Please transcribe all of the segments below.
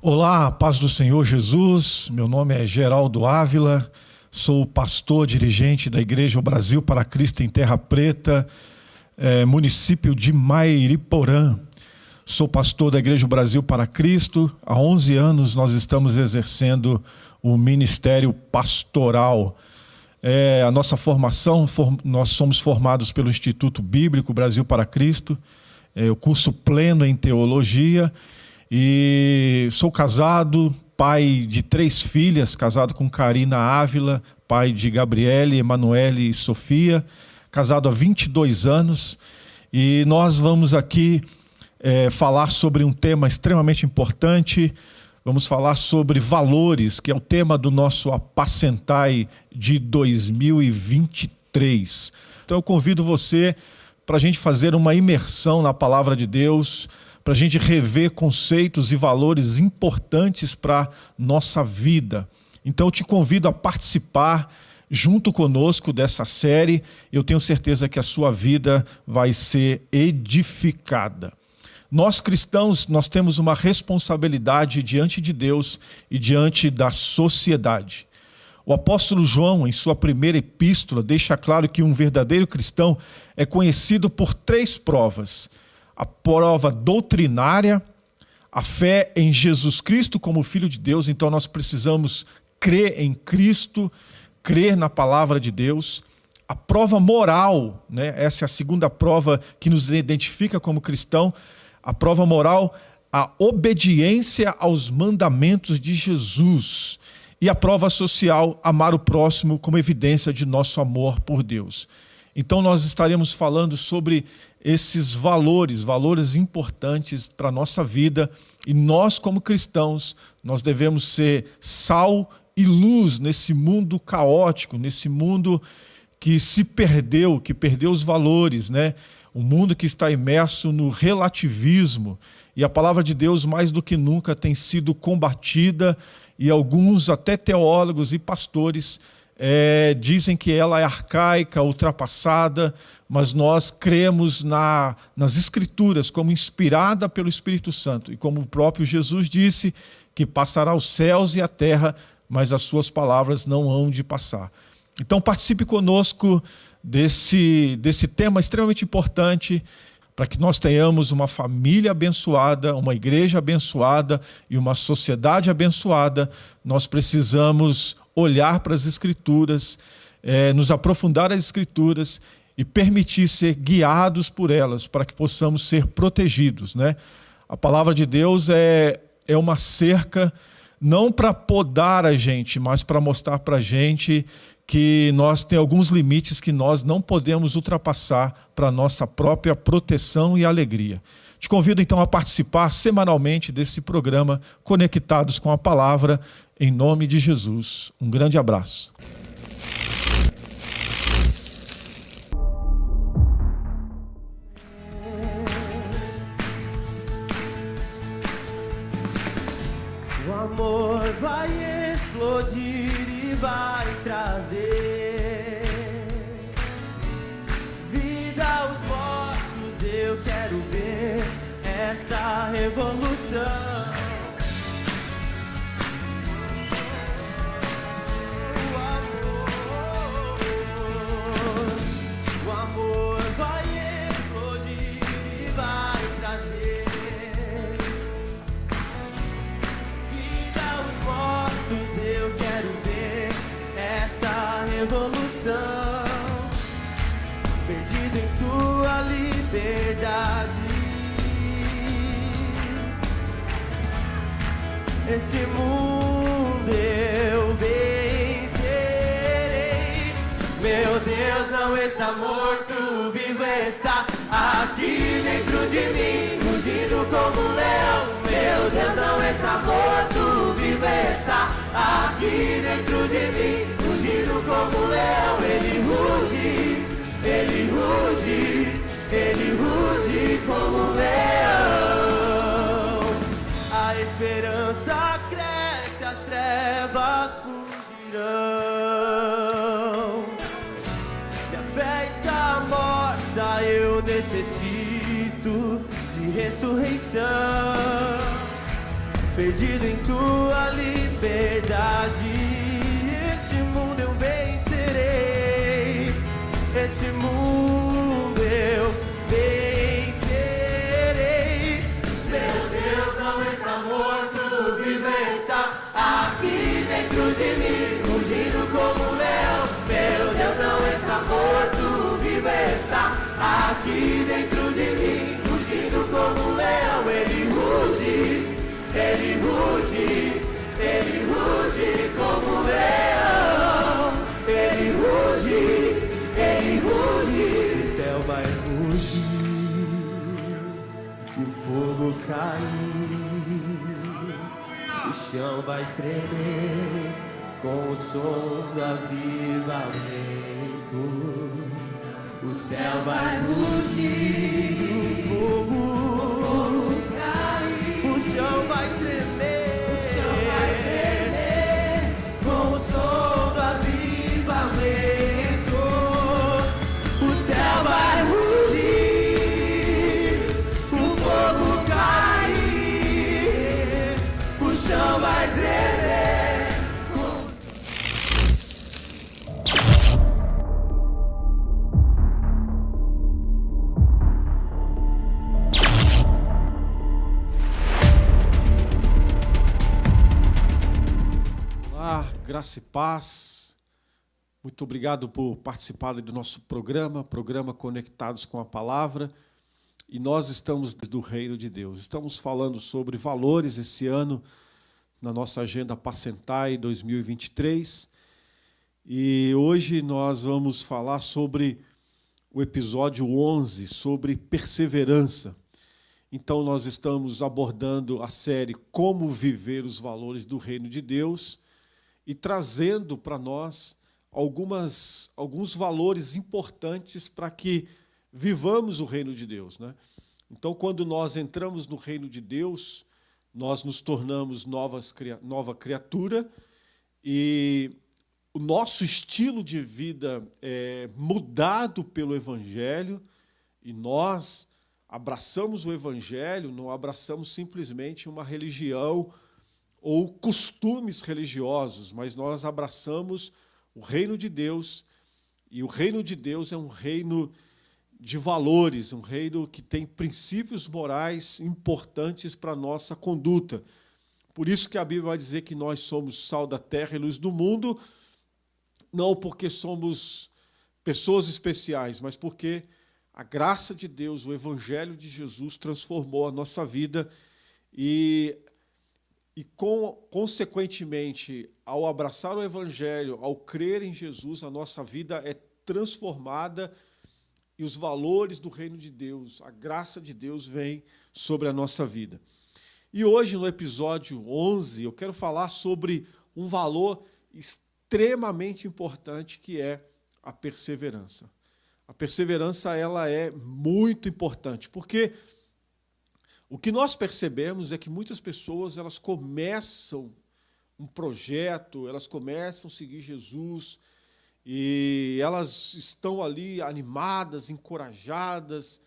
Olá, paz do Senhor Jesus, meu nome é Geraldo Ávila, sou pastor dirigente da Igreja Brasil para Cristo em Terra Preta, município de Mairiporã. Sou pastor da Igreja Brasil para Cristo, há 11 anos nós estamos exercendo o ministério pastoral. A nossa formação, nós somos formados pelo Instituto Bíblico Brasil para Cristo, o curso pleno em teologia. E sou casado, pai de 3 filhas, casado com Karina Ávila, pai de Gabriele, Emanuele e Sofia, casado há 22 anos. E nós vamos aqui falar sobre um tema extremamente importante. Vamos falar sobre valores, que é o tema do nosso Apacentai de 2023. Então eu convido você para a gente fazer uma imersão na Palavra de Deus, para a gente rever conceitos e valores importantes para a nossa vida. Então eu te convido a participar junto conosco dessa série. Eu tenho certeza que a sua vida vai ser edificada. Nós cristãos, nós temos uma responsabilidade diante de Deus e diante da sociedade. O apóstolo João, em sua primeira epístola, deixa claro que um verdadeiro cristão é conhecido por 3 provas. A prova doutrinária, a fé em Jesus Cristo como Filho de Deus. Então nós precisamos crer em Cristo, crer na palavra de Deus. A prova moral, né? Essa é a segunda prova que nos identifica como cristão. A prova moral, a obediência aos mandamentos de Jesus. E a prova social, amar o próximo como evidência de nosso amor por Deus. Então nós estaremos falando sobre esses valores importantes para a nossa vida, e nós como cristãos, nós devemos ser sal e luz nesse mundo caótico, nesse mundo que se perdeu, que perdeu os valores, né? Um mundo que está imerso no relativismo, e a palavra de Deus mais do que nunca tem sido combatida, e alguns até teólogos e pastores dizem que ela é arcaica, ultrapassada, mas nós cremos nas Escrituras como inspirada pelo Espírito Santo. E como o próprio Jesus disse, que passará os céus e a terra, mas as suas palavras não hão de passar. Então participe conosco desse tema extremamente importante, para que nós tenhamos uma família abençoada, uma igreja abençoada e uma sociedade abençoada. Nós precisamos olhar para as Escrituras, nos aprofundar as Escrituras e permitir ser guiados por elas, para que possamos ser protegidos, né? A palavra de Deus é uma cerca, não para podar a gente, mas para mostrar para a gente que nós temos alguns limites que nós não podemos ultrapassar para a nossa própria proteção e alegria. Te convido então a participar semanalmente desse programa Conectados com a Palavra, em nome de Jesus. Um grande abraço. O amor vai explodir e vai trazer vida aos mortos. Eu quero ver essa revolução. O amor vai explodir e vai trazer vida aos mortos. Eu quero ver essa revolução. Perdido em tua liberdade, esse mundo eu vencerei. Meu Deus não está morto, vivo está aqui dentro de mim, rugindo como um leão. Meu Deus não está morto, vivo está aqui dentro de mim, rugindo como um leão. Ele ruge, ele ruge, ele ruge como um leão. A esperança cresce, as trevas fugirão. Minha fé está morta, eu necessito de ressurreição. perdido em tua liberdade. Este mundo eu vencerei, este mundo eu vencerei. Meu Deus não está morto, vivo está aqui dentro de mim, rugindo como um leão. Meu Deus não está morto, vivo está aqui dentro de mim, rugindo como um leão. Ele ruge, ele ruge, ele ruge como um leão. Ele ruge, ele ruge. O céu vai rugir, o fogo cair, o chão vai tremer com o som do avivamento. O céu vai rugir, o fogo cair, o chão vai tremer, com o som do avivamento. O céu vai rugir, o fogo cair, o chão vai tremer. Graça e paz, muito obrigado por participarem do nosso programa Conectados com a Palavra, e nós estamos do Reino de Deus. Estamos falando sobre valores esse ano, na nossa agenda Apacentai 2023, e hoje nós vamos falar sobre o episódio 11, sobre perseverança. Então nós estamos abordando a série Como Viver os Valores do Reino de Deus, e trazendo para nós alguns valores importantes para que vivamos o reino de Deus, né? Então, quando nós entramos no reino de Deus, nós nos tornamos nova criatura, e o nosso estilo de vida é mudado pelo Evangelho, e nós abraçamos o Evangelho, não abraçamos simplesmente uma religião ou costumes religiosos, mas nós abraçamos o reino de Deus, e o reino de Deus é um reino de valores, um reino que tem princípios morais importantes para a nossa conduta. Por isso que a Bíblia vai dizer que nós somos sal da terra e luz do mundo, não porque somos pessoas especiais, mas porque a graça de Deus, o Evangelho de Jesus transformou a nossa vida, e consequentemente, ao abraçar o Evangelho, ao crer em Jesus, a nossa vida é transformada, e os valores do reino de Deus, a graça de Deus vem sobre a nossa vida. E hoje, no episódio 11, eu quero falar sobre um valor extremamente importante, que é a perseverança. A perseverança, ela é muito importante, porque o que nós percebemos é que muitas pessoas, elas começam um projeto, elas começam a seguir Jesus, e elas estão ali animadas, encorajadas,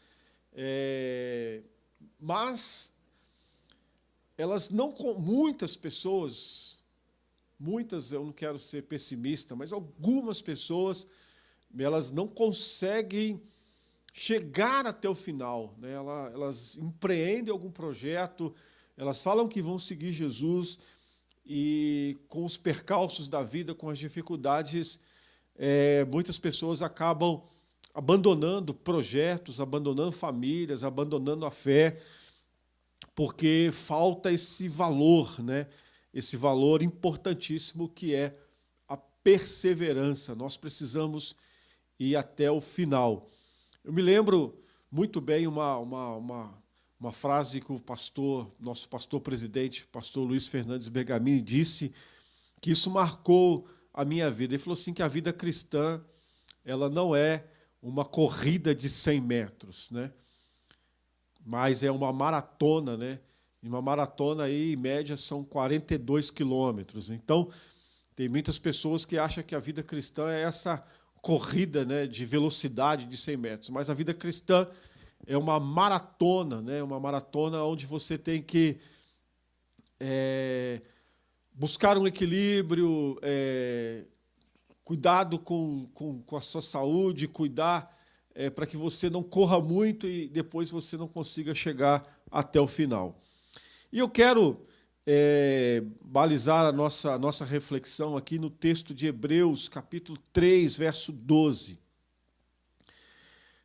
mas elas não, muitas pessoas, eu não quero ser pessimista, mas algumas pessoas, elas não conseguem chegar até o final, né? Elas empreendem algum projeto, elas falam que vão seguir Jesus, e com os percalços da vida, com as dificuldades, muitas pessoas acabam abandonando projetos, abandonando famílias, abandonando a fé, porque falta esse valor, né? Esse valor importantíssimo que é a perseverança. Nós precisamos ir até o final. Eu me lembro muito bem uma frase que o nosso pastor presidente, pastor Luiz Fernandes Bergamini, disse, que isso marcou a minha vida. Ele falou assim, que a vida cristã, ela não é uma corrida de 100 metros, né? Mas é uma maratona, né? E uma maratona aí, em média, são 42 quilômetros. Então, tem muitas pessoas que acham que a vida cristã é essa corrida, né, de velocidade de 100 metros, mas a vida cristã é uma maratona, né, uma maratona onde você tem que buscar um equilíbrio, cuidado com a sua saúde, cuidar para que você não corra muito e depois você não consiga chegar até o final. E eu quero balizar a nossa reflexão aqui no texto de Hebreus, capítulo 3, verso 12.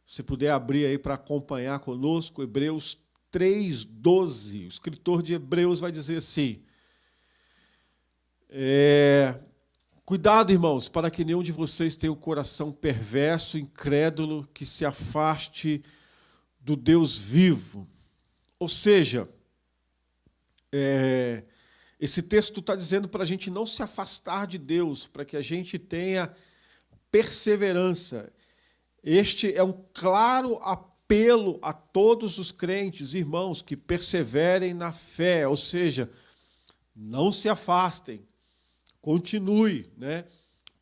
Se puder abrir aí para acompanhar conosco, Hebreus 3, 12. O escritor de Hebreus vai dizer assim: cuidado, irmãos, para que nenhum de vocês tenha o coração perverso, incrédulo, que se afaste do Deus vivo. Ou seja, esse texto está dizendo para a gente não se afastar de Deus, para que a gente tenha perseverança. Este é um claro apelo a todos os crentes, irmãos, que perseverem na fé, ou seja, não se afastem, continue, né?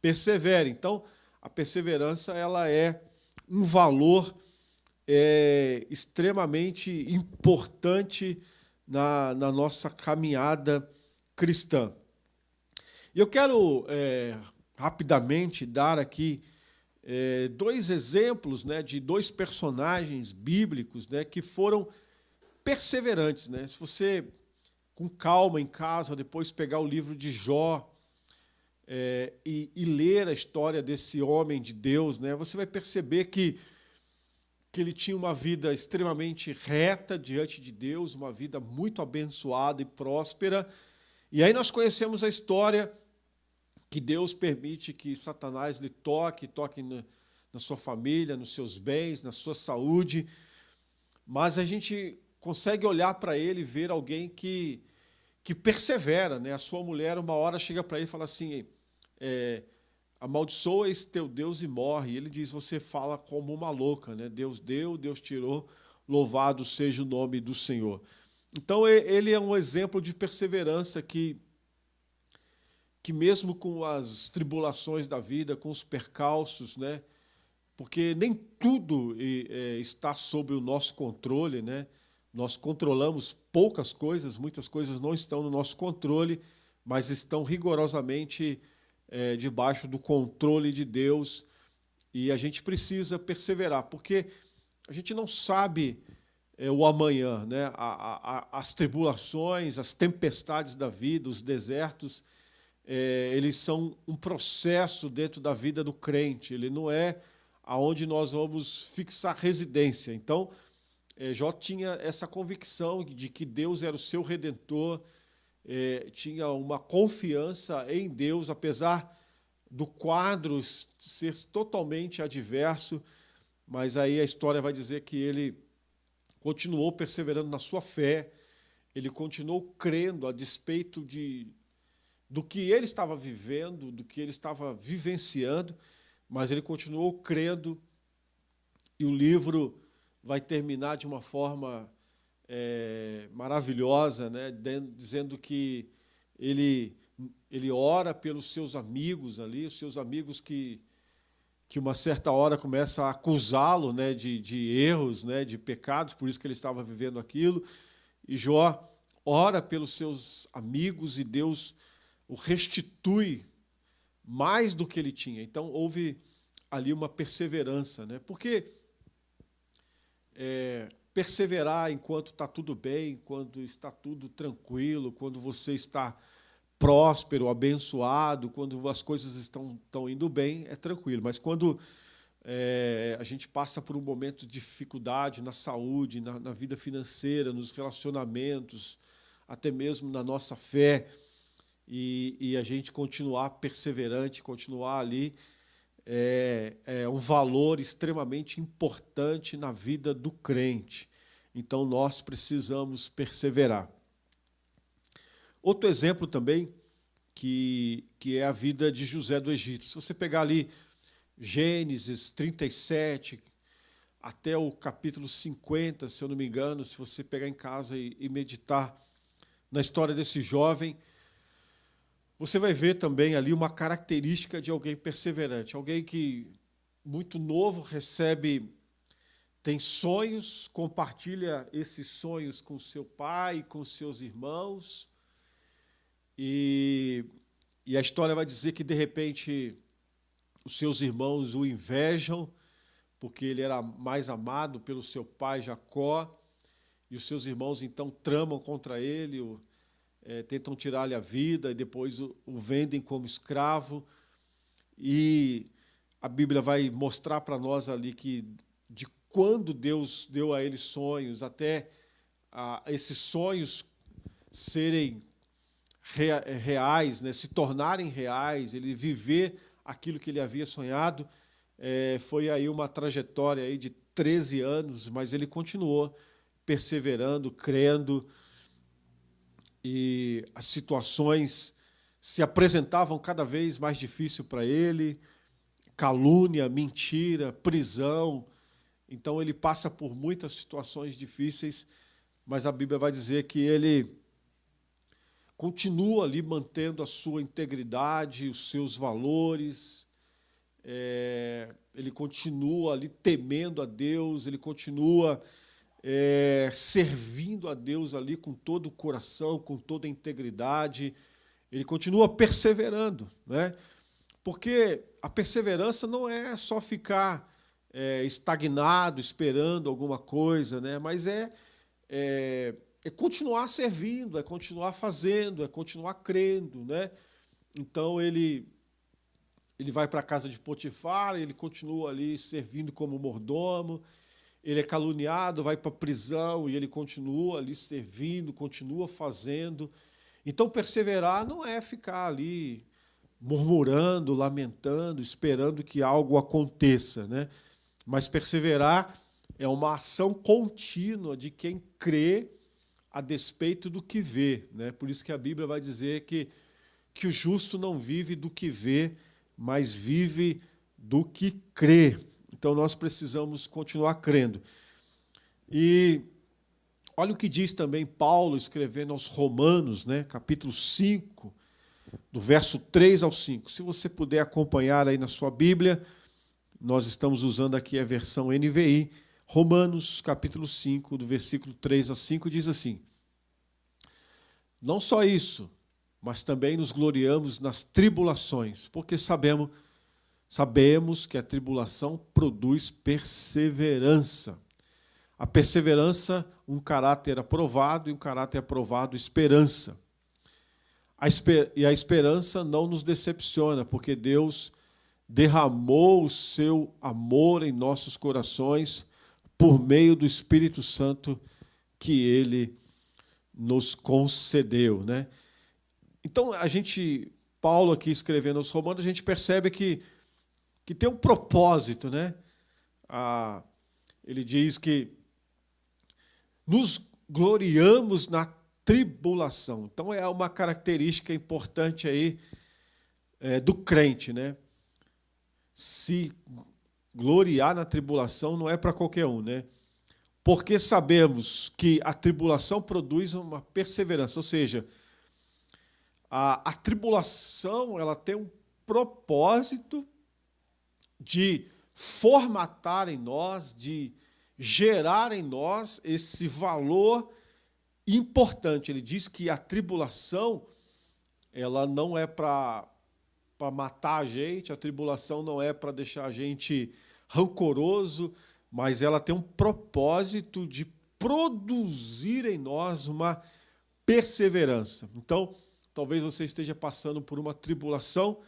Persevere. Então, a perseverança ela é um valor extremamente importante na nossa caminhada cristã. E eu quero rapidamente dar aqui dois exemplos, né, de dois personagens bíblicos, né, que foram perseverantes, né? Se você, com calma em casa, depois pegar o livro de Jó e ler a história desse homem de Deus, né, você vai perceber que ele tinha uma vida extremamente reta diante de Deus, uma vida muito abençoada e próspera. E aí nós conhecemos a história que Deus permite que Satanás lhe toque na sua família, nos seus bens, na sua saúde, mas a gente consegue olhar para ele e ver alguém que persevera, né? A sua mulher, uma hora, chega para ele e fala assim, amaldiçoa esse teu Deus e morre. E ele diz, você fala como uma louca, né? Deus deu, Deus tirou, louvado seja o nome do Senhor. Então, ele é um exemplo de perseverança que mesmo com as tribulações da vida, com os percalços, né? Porque nem tudo está sob o nosso controle, né? Nós controlamos poucas coisas, muitas coisas não estão no nosso controle, mas estão rigorosamente debaixo do controle de Deus, e a gente precisa perseverar, porque a gente não sabe o amanhã, né? As tribulações, as tempestades da vida, os desertos, eles são um processo dentro da vida do crente, ele não é aonde nós vamos fixar residência. Então, Jó tinha essa convicção de que Deus era o seu Redentor, tinha uma confiança em Deus, apesar do quadro ser totalmente adverso, mas aí a história vai dizer que ele continuou perseverando na sua fé, ele continuou crendo a despeito do que ele estava vivendo, do que ele estava vivenciando, mas ele continuou crendo, e o livro vai terminar de uma forma maravilhosa, né? Dizendo que ele ora pelos seus amigos ali, os seus amigos que uma certa hora começam a acusá-lo, né, de erros, né, de pecados, por isso que ele estava vivendo aquilo, e Jó ora pelos seus amigos e Deus o restitui mais do que ele tinha. Então, houve ali uma perseverança, né? Porque perseverar enquanto está tudo bem, quando está tudo tranquilo, quando você está próspero, abençoado, quando as coisas estão indo bem, é tranquilo. Mas quando a gente passa por um momento de dificuldade na saúde, na vida financeira, nos relacionamentos, até mesmo na nossa fé, e a gente continuar perseverante, continuar ali, é um valor extremamente importante na vida do crente. Então, nós precisamos perseverar. Outro exemplo também, que é a vida de José do Egito. Se você pegar ali Gênesis 37, até o capítulo 50, se eu não me engano, se você pegar em casa e meditar na história desse jovem, você vai ver também ali uma característica de alguém perseverante, alguém que, muito novo, tem sonhos, compartilha esses sonhos com seu pai, com seus irmãos, E a história vai dizer que, de repente, os seus irmãos o invejam, porque ele era mais amado pelo seu pai Jacó, e os seus irmãos então tramam contra ele, tentam tirar-lhe a vida, e depois o vendem como escravo. E a Bíblia vai mostrar para nós ali que de quando Deus deu a ele sonhos, até esses sonhos serem reais, né, se tornarem reais, ele viver aquilo que ele havia sonhado, foi aí uma trajetória aí de 13 anos, mas ele continuou perseverando, crendo, e as situações se apresentavam cada vez mais difíceis para ele, calúnia, mentira, prisão. Então ele passa por muitas situações difíceis, mas a Bíblia vai dizer que ele continua ali mantendo a sua integridade, os seus valores, ele continua ali temendo a Deus, ele continua servindo a Deus ali com todo o coração, com toda a integridade, ele continua perseverando, né? Porque a perseverança não é só ficar estagnado, esperando alguma coisa, né? Mas é continuar servindo, é continuar fazendo, é continuar crendo, né? Então ele vai para a casa de Potifar, ele continua ali servindo como mordomo, ele é caluniado, vai para a prisão e ele continua ali servindo, continua fazendo. Então perseverar não é ficar ali murmurando, lamentando, esperando que algo aconteça, né? Mas perseverar é uma ação contínua de quem crê a despeito do que vê, né? Por isso que a Bíblia vai dizer que o justo não vive do que vê, mas vive do que crê. Então nós precisamos continuar crendo. E olha o que diz também Paulo escrevendo aos Romanos, né? Capítulo 5, do verso 3 ao 5. Se você puder acompanhar aí na sua Bíblia, nós estamos usando aqui a versão NVI. Romanos, capítulo 5, do versículo 3 a 5, diz assim: não só isso, mas também nos gloriamos nas tribulações, porque sabemos que a tribulação produz perseverança. A perseverança, um caráter aprovado, e um caráter aprovado, esperança. E a esperança não nos decepciona, porque Deus derramou o seu amor em nossos corações por meio do Espírito Santo que Ele nos concedeu, né? Então, Paulo aqui escrevendo aos Romanos, a gente percebe que tem um propósito, né? Ele diz que nos gloriamos na tribulação. Então, é uma característica importante aí do crente, né? Se gloriar na tribulação não é para qualquer um, né? Porque sabemos que a tribulação produz uma perseverança, ou seja, a tribulação ela tem um propósito de formatar em nós, de gerar em nós esse valor importante. Ele diz que a tribulação ela não é para matar a tribulação não é para deixar a gente rancoroso, mas ela tem um propósito de produzir em nós uma perseverança. Então, talvez você esteja passando por uma tribulação,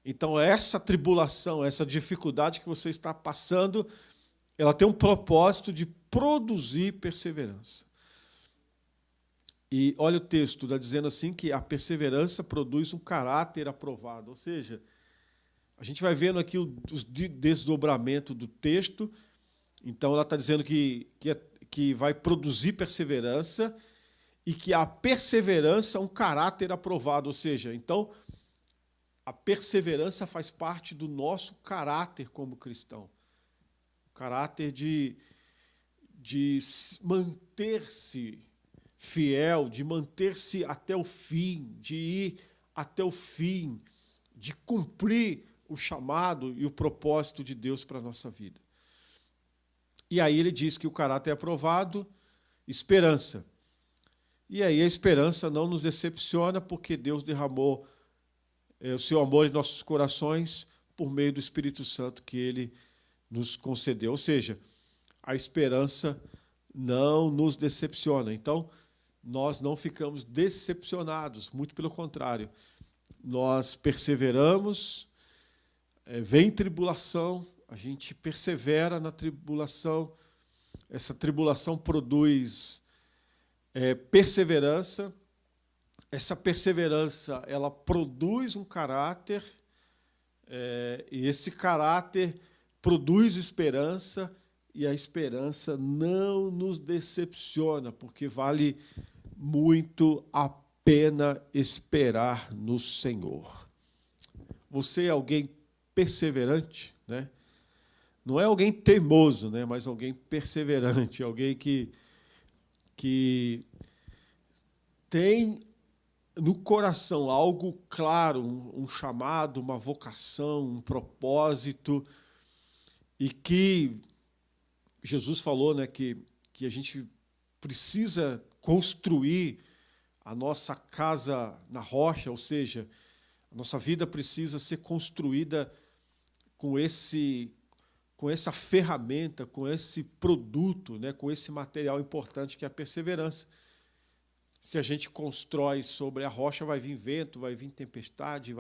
então essa tribulação, essa dificuldade que você está passando, ela tem um propósito de produzir perseverança. E olha o texto, está dizendo assim que a perseverança produz um caráter aprovado, ou seja, a gente vai vendo aqui o desdobramento do texto. Então ela está dizendo que vai produzir perseverança e que a perseverança é um caráter aprovado, ou seja, então a perseverança faz parte do nosso caráter como cristão. O caráter de manter-se fiel, de manter-se até o fim, de ir até o fim, de cumprir o chamado e o propósito de Deus para a nossa vida. E aí ele diz que o caráter é aprovado, esperança. E aí a esperança não nos decepciona, porque Deus derramou o seu amor em nossos corações por meio do Espírito Santo que Ele nos concedeu. Ou seja, a esperança não nos decepciona. Então, nós não ficamos decepcionados, muito pelo contrário. Nós perseveramos, vem tribulação, a gente persevera na tribulação, essa tribulação produz perseverança, essa perseverança ela produz um caráter, e esse caráter produz esperança, e a esperança não nos decepciona, porque vale muito a pena esperar no Senhor. Você é alguém perseverante, né? Não é alguém teimoso, né? Mas alguém perseverante, alguém que tem no coração algo claro, um chamado, uma vocação, um propósito, e que Jesus falou, né, que a gente precisa construir a nossa casa na rocha, ou seja, a nossa vida precisa ser construída com essa ferramenta, com esse produto, né, com esse material importante que é a perseverança. Se a gente constrói sobre a rocha, vai vir vento, vai vir tempestade,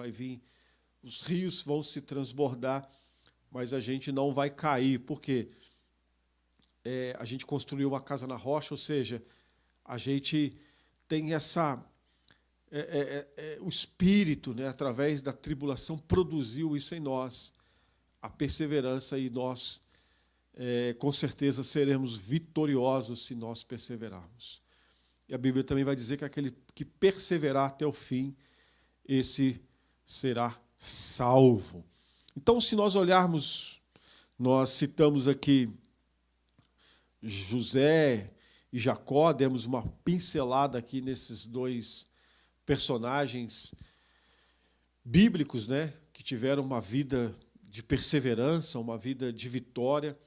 os rios vão se transbordar, mas a gente não vai cair, porque a gente construiu uma casa na rocha, ou seja, a gente tem o Espírito, né, através da tribulação, produziu isso em nós, a perseverança, e nós, com certeza, seremos vitoriosos se nós perseverarmos. E a Bíblia também vai dizer que aquele que perseverar até o fim, esse será salvo. Então, se nós olharmos, nós citamos aqui José e Jacó, demos uma pincelada aqui nesses dois personagens bíblicos, né, que tiveram uma vida de perseverança, uma vida de vitória.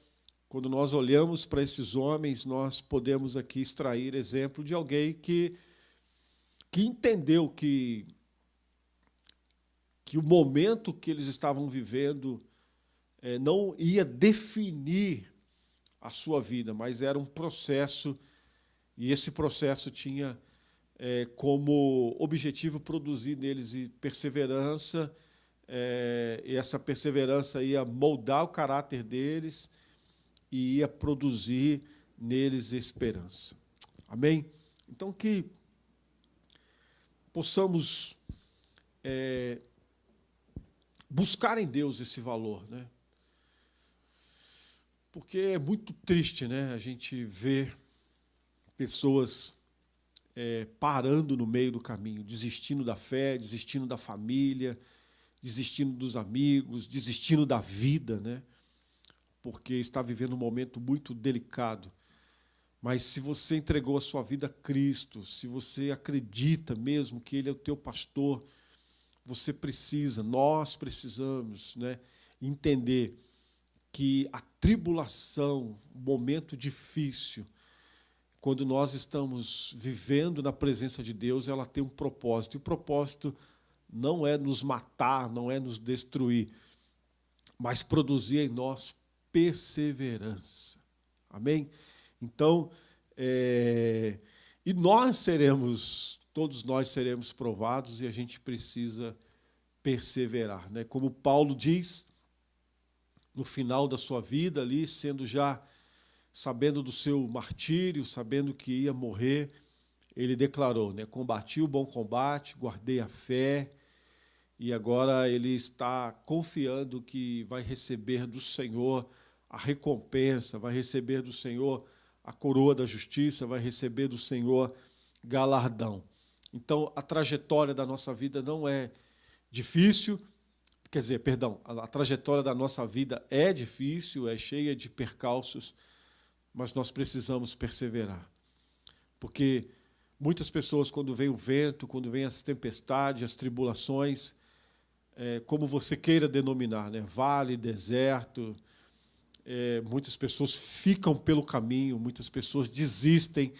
Quando nós olhamos para esses homens, nós podemos aqui extrair exemplo de alguém que entendeu que o momento que eles estavam vivendo não ia definir a sua vida, mas era um processo, e esse processo tinha como objetivo produzir neles perseverança, e essa perseverança ia moldar o caráter deles e ia produzir neles esperança. Amém? Então, que possamos buscar em Deus esse valor, né? Porque é muito triste, né, a gente ver pessoas parando no meio do caminho, desistindo da fé, desistindo da família, desistindo dos amigos, desistindo da vida, né? Porque está vivendo um momento muito delicado. Mas se você entregou a sua vida a Cristo, se você acredita mesmo que Ele é o teu pastor, nós precisamos, né, entender que a tribulação, o momento difícil, quando nós estamos vivendo na presença de Deus, ela tem um propósito. E o propósito não é nos matar, não é nos destruir, mas produzir em nós perseverança. Amém? Então, e todos nós seremos provados, e a gente precisa perseverar, né? Como Paulo diz, no final da sua vida ali, sabendo do seu martírio, sabendo que ia morrer, ele declarou, né, combati o bom combate, guardei a fé, e agora ele está confiando que vai receber do Senhor a recompensa, vai receber do Senhor a coroa da justiça, vai receber do Senhor galardão. Então, a trajetória da nossa vida não é difícil, a trajetória da nossa vida é difícil, é cheia de percalços, mas nós precisamos perseverar. Porque muitas pessoas, quando vem o vento, quando vem as tempestades, as tribulações, como você queira denominar, né? Vale, deserto, muitas pessoas ficam pelo caminho, muitas pessoas desistem,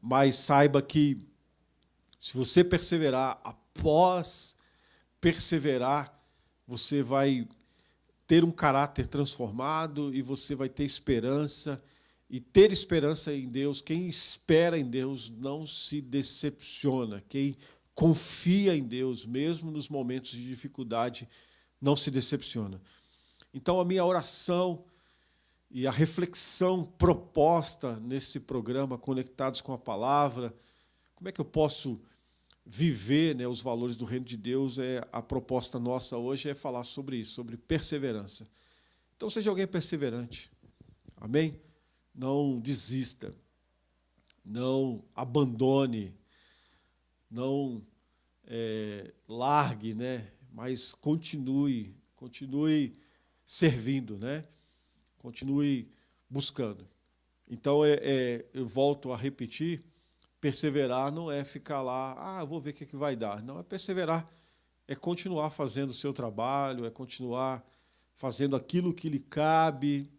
mas saiba que, se você perseverar, após perseverar, você vai ter um caráter transformado e você vai ter esperança. E ter esperança em Deus, quem espera em Deus não se decepciona. Quem confia em Deus, mesmo nos momentos de dificuldade, não se decepciona. Então, a minha oração e a reflexão proposta nesse programa, Conectados com a Palavra, como é que eu posso viver, né, os valores do Reino de Deus, a proposta nossa hoje é falar sobre isso, sobre perseverança. Então, seja alguém perseverante. Amém? Não desista, não abandone, não largue, né? Mas continue servindo, né? Continue buscando. Então, eu volto a repetir, perseverar não é ficar lá, vou ver o que vai dar. Não, perseverar é continuar fazendo o seu trabalho, é continuar fazendo aquilo que lhe cabe,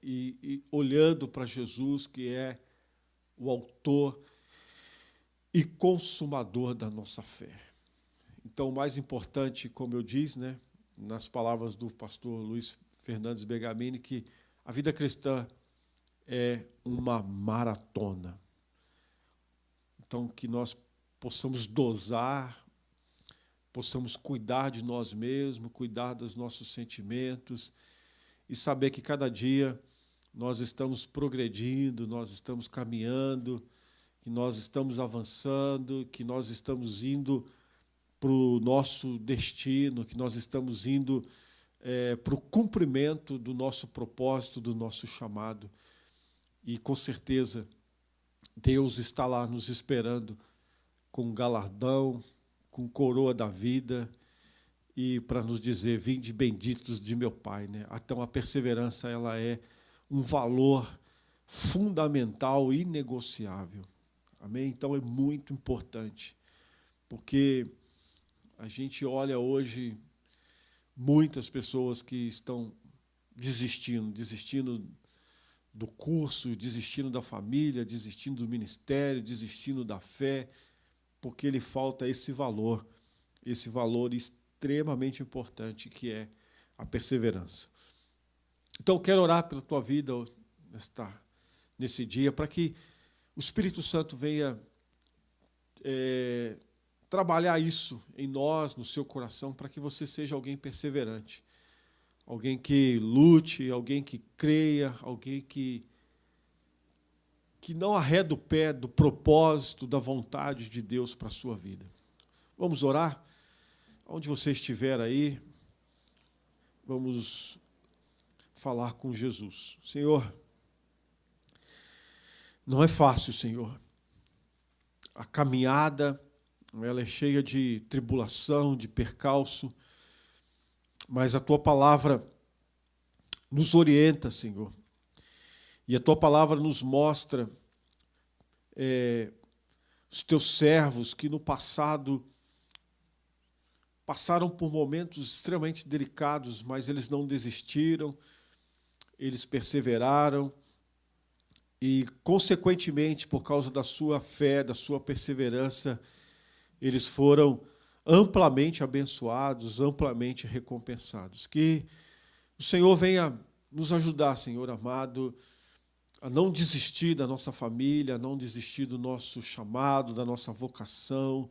e olhando para Jesus, que é o autor e consumador da nossa fé. Então, o mais importante, como eu disse, né, nas palavras do pastor Luiz Fernandes Begamini, que a vida cristã é uma maratona. Então, que nós possamos dosar, possamos cuidar de nós mesmos, cuidar dos nossos sentimentos, e saber que cada dia nós estamos progredindo, nós estamos caminhando, que nós estamos avançando, que nós estamos indo para o nosso destino, que nós estamos indo para o cumprimento do nosso propósito, do nosso chamado. E, com certeza, Deus está lá nos esperando com galardão, com coroa da vida, e para nos dizer: vinde benditos de meu Pai, né? Então, a perseverança, ela é um valor fundamental e inegociável. Amém? Então, é muito importante, porque a gente olha hoje muitas pessoas que estão desistindo do curso, desistindo da família, desistindo do ministério, desistindo da fé, porque lhe falta esse valor extremamente importante, que é a perseverança. Então, eu quero orar pela tua vida nesse dia, para que o Espírito Santo venha trabalhar isso em nós, no seu coração, para que você seja alguém perseverante, alguém que lute, alguém que creia, alguém que não arreda o pé do propósito, da vontade de Deus para a sua vida. Vamos orar? Onde você estiver aí, vamos falar com Jesus. Senhor, não é fácil, Senhor. A caminhada, ela é cheia de tribulação, de percalço, mas a Tua palavra nos orienta, Senhor. E a Tua palavra nos mostra os Teus servos que no passado passaram por momentos extremamente delicados, mas eles não desistiram, eles perseveraram e, consequentemente, por causa da sua fé, da sua perseverança, eles foram amplamente abençoados, amplamente recompensados. Que o Senhor venha nos ajudar, Senhor amado, a não desistir da nossa família, a não desistir do nosso chamado, da nossa vocação,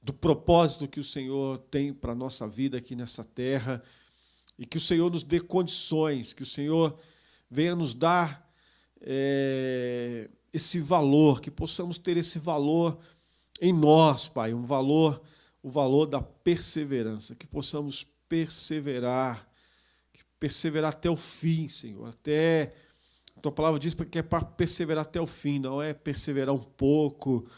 do propósito que o Senhor tem para a nossa vida aqui nessa terra, e que o Senhor nos dê condições, que o Senhor venha nos dar esse valor, que possamos ter esse valor em nós, Pai, o valor da perseverança, que possamos perseverar até o fim, Senhor, a Tua palavra diz que é para perseverar até o fim, não é perseverar um pouco,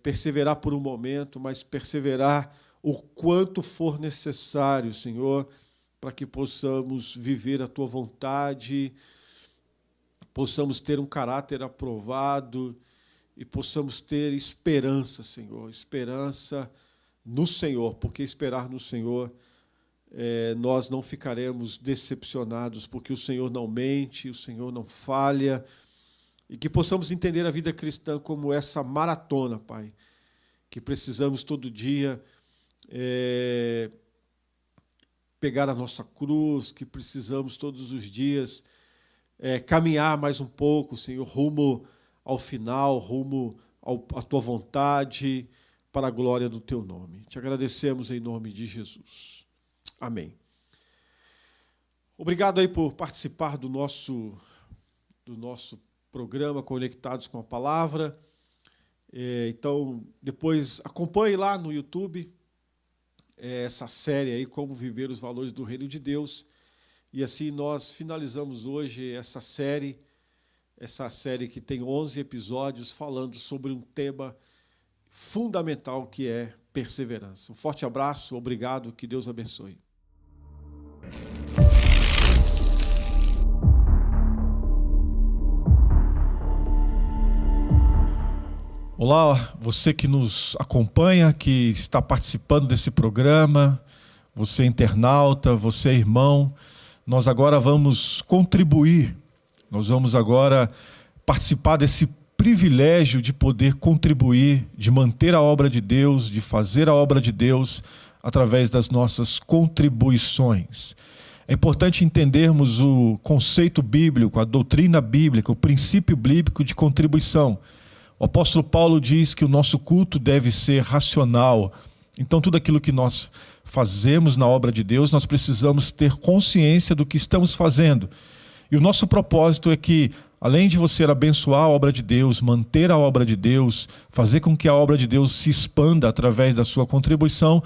perseverar por um momento, mas perseverar o quanto for necessário, Senhor, para que possamos viver a Tua vontade, possamos ter um caráter aprovado e possamos ter esperança, Senhor, esperança no Senhor, porque esperar no Senhor, nós não ficaremos decepcionados, porque o Senhor não mente, o Senhor não falha, E que possamos entender a vida cristã como essa maratona, Pai, que precisamos todo dia pegar a nossa cruz, que precisamos todos os dias caminhar mais um pouco, Senhor, rumo ao final, rumo à Tua vontade, para a glória do Teu nome. Te agradecemos em nome de Jesus. Amém. Obrigado aí por participar do nosso programa Conectados com a Palavra. Então, depois acompanhe lá no YouTube essa série aí, Como Viver os Valores do Reino de Deus. E assim nós finalizamos hoje essa série que tem 11 episódios falando sobre um tema fundamental que é perseverança. Um forte abraço, obrigado, que Deus abençoe. Olá, você que nos acompanha, que está participando desse programa, você internauta, você irmão, nós agora vamos contribuir, nós vamos agora participar desse privilégio de poder contribuir, de manter a obra de Deus, de fazer a obra de Deus através das nossas contribuições. É importante entendermos o conceito bíblico, a doutrina bíblica, o princípio bíblico de contribuição. O apóstolo Paulo diz que o nosso culto deve ser racional. Então, tudo aquilo que nós fazemos na obra de Deus, nós precisamos ter consciência do que estamos fazendo. E o nosso propósito é que, além de você abençoar a obra de Deus, manter a obra de Deus, fazer com que a obra de Deus se expanda através da sua contribuição,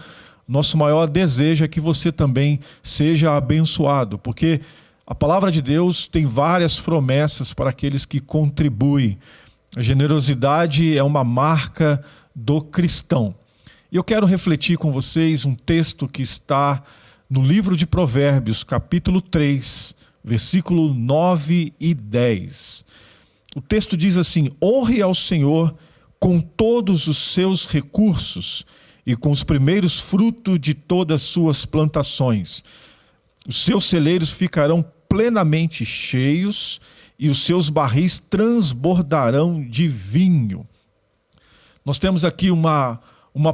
nosso maior desejo é que você também seja abençoado, porque a palavra de Deus tem várias promessas para aqueles que contribuem. A generosidade é uma marca do cristão. E eu quero refletir com vocês um texto que está no livro de Provérbios, capítulo 3, versículo 9 e 10. O texto diz assim: honre ao Senhor com todos os seus recursos e com os primeiros frutos de todas as suas plantações. Os seus celeiros ficarão plenamente cheios e os seus barris transbordarão de vinho. Nós temos aqui uma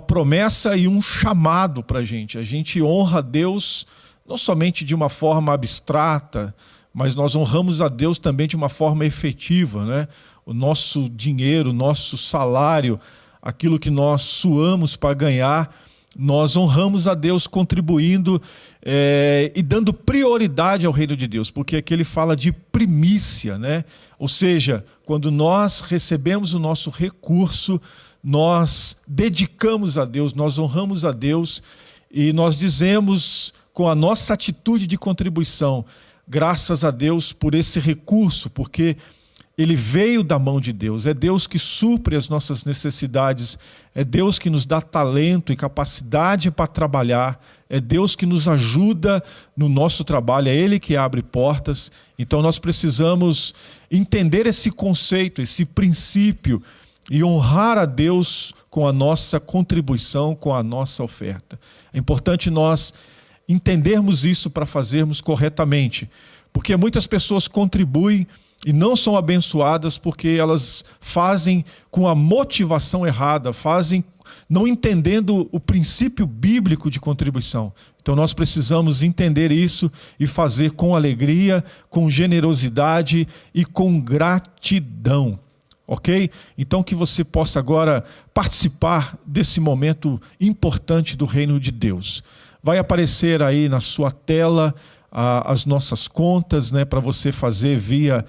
promessa e um chamado para a gente honra a Deus não somente de uma forma abstrata, mas nós honramos a Deus também de uma forma efetiva, né? O nosso dinheiro, o nosso salário, aquilo que nós suamos para ganhar, nós honramos a Deus contribuindo e dando prioridade ao reino de Deus, porque aqui ele fala de primícia, né? Ou seja, quando nós recebemos o nosso recurso, nós dedicamos a Deus, nós honramos a Deus e nós dizemos com a nossa atitude de contribuição, graças a Deus por esse recurso, porque ele veio da mão de Deus, é Deus que supre as nossas necessidades, é Deus que nos dá talento e capacidade para trabalhar, é Deus que nos ajuda no nosso trabalho, é Ele que abre portas. Então nós precisamos entender esse conceito, esse princípio e honrar a Deus com a nossa contribuição, com a nossa oferta. É importante nós entendermos isso para fazermos corretamente, porque muitas pessoas contribuem e não são abençoadas porque elas fazem com a motivação errada, fazem não entendendo o princípio bíblico de contribuição. Então nós precisamos entender isso e fazer com alegria, com generosidade e com gratidão. Ok? Então que você possa agora participar desse momento importante do reino de Deus. Vai aparecer aí na sua tela as nossas contas, né, para você fazer via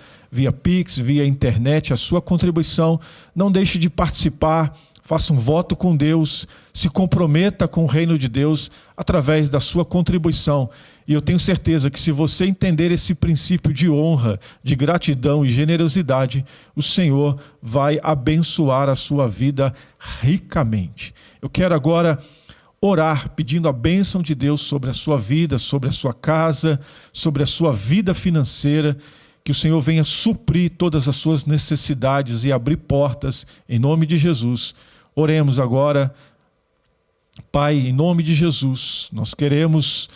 Pix, via internet, a sua contribuição. Não deixe de participar, faça um voto com Deus, se comprometa com o reino de Deus através da sua contribuição. E eu tenho certeza que se você entender esse princípio de honra, de gratidão e generosidade, o Senhor vai abençoar a sua vida ricamente. Eu quero agora orar pedindo a bênção de Deus sobre a sua vida, sobre a sua casa, sobre a sua vida financeira, que o Senhor venha suprir todas as suas necessidades e abrir portas em nome de Jesus. Oremos agora. Pai, em nome de Jesus, nós queremos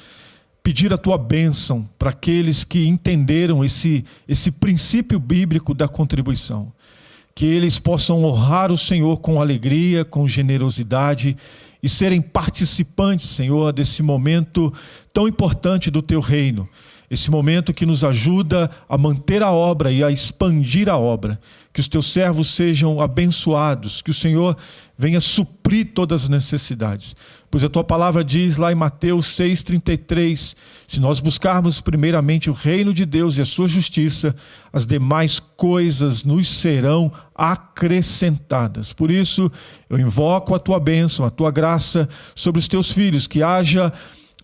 pedir a tua bênção para aqueles que entenderam esse princípio bíblico da contribuição. Que eles possam honrar o Senhor com alegria, com generosidade e serem participantes, Senhor, desse momento tão importante do teu reino. Esse momento que nos ajuda a manter a obra e a expandir a obra. Que os teus servos sejam abençoados, que o Senhor venha suprir todas as necessidades. Pois a tua palavra diz lá em Mateus 6,33, se nós buscarmos primeiramente o reino de Deus e a sua justiça, as demais coisas nos serão acrescentadas. Por isso, eu invoco a tua bênção, a tua graça sobre os teus filhos, que haja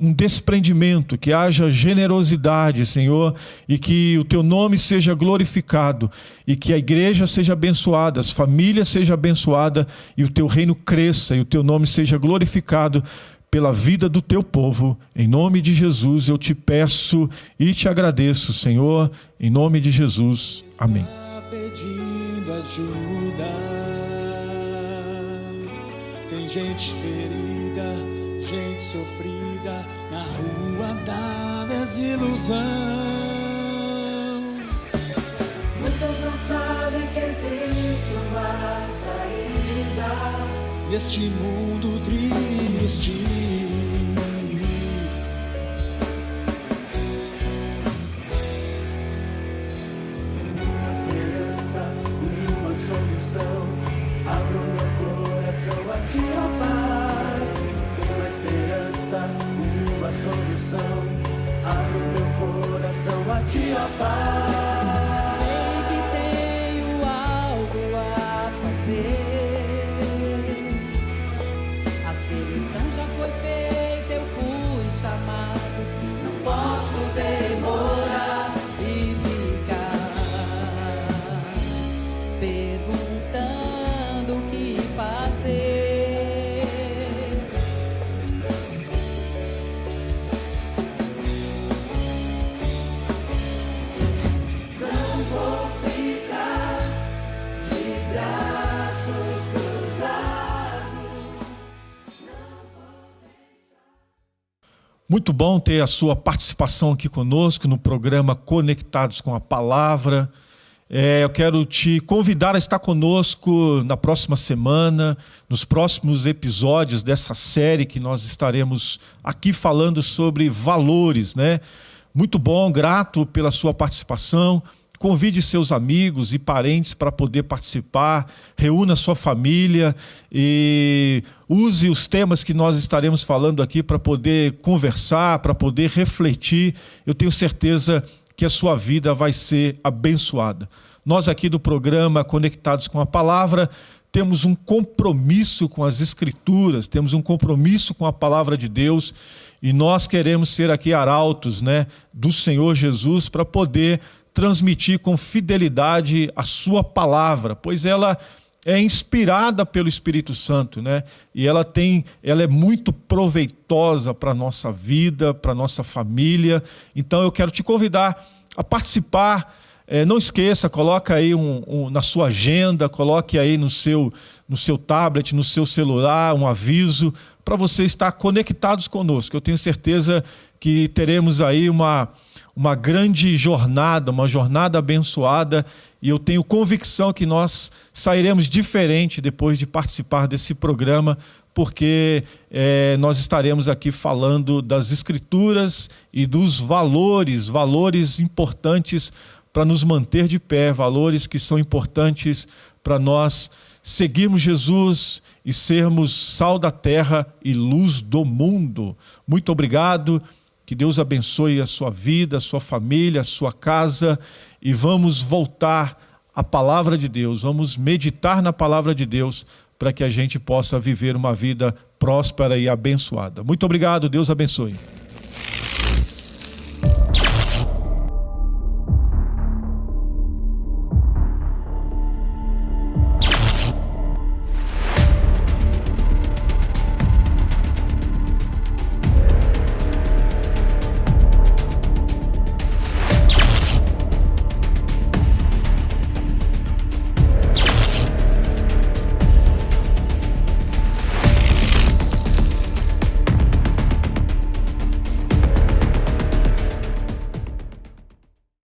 um desprendimento, que haja generosidade, Senhor, e que o teu nome seja glorificado, e que a igreja seja abençoada, as famílias sejam abençoadas, e o teu reino cresça, e o teu nome seja glorificado pela vida do teu povo. Em nome de Jesus eu te peço e te agradeço, Senhor, em nome de Jesus. Amém. Pedindo ajuda, tem gente ferida, gente sofrida, na rua da desilusão. Muitos não sabem que existe uma saída neste mundo triste. Uma esperança, uma solução, abro meu coração a ti, ó Pai. Uma esperança, uma solução, abro meu coração a ti, ó Pai. Sei que tenho algo a fazer, a seleção já foi feita, eu fui chamado, não posso demorar e ficar perguntando o que fazer. Muito bom ter a sua participação aqui conosco no programa Conectados com a Palavra. Eu quero te convidar a estar conosco na próxima semana, nos próximos episódios dessa série que nós estaremos aqui falando sobre valores, né? Muito bom, grato pela sua participação. Convide seus amigos e parentes para poder participar, reúna sua família e use os temas que nós estaremos falando aqui para poder conversar, para poder refletir. Eu tenho certeza que a sua vida vai ser abençoada. Nós aqui do programa Conectados com a Palavra temos um compromisso com as Escrituras, temos um compromisso com a Palavra de Deus e nós queremos ser aqui arautos, né, do Senhor Jesus para poder transmitir com fidelidade a sua palavra, pois ela é inspirada pelo Espírito Santo, né? E ela é muito proveitosa para a nossa vida, para a nossa família. Então eu quero te convidar a participar. Não esqueça, coloca aí na sua agenda, coloque aí no seu tablet, no seu celular, um aviso para você estar conectados conosco. Eu tenho certeza que teremos aí uma grande jornada, uma jornada abençoada, e eu tenho convicção que nós sairemos diferente depois de participar desse programa, porque nós estaremos aqui falando das Escrituras e dos valores importantes para nos manter de pé, valores que são importantes para nós seguirmos Jesus e sermos sal da terra e luz do mundo. Muito obrigado. Que Deus abençoe a sua vida, a sua família, a sua casa, e vamos voltar à palavra de Deus, vamos meditar na palavra de Deus para que a gente possa viver uma vida próspera e abençoada. Muito obrigado, Deus abençoe.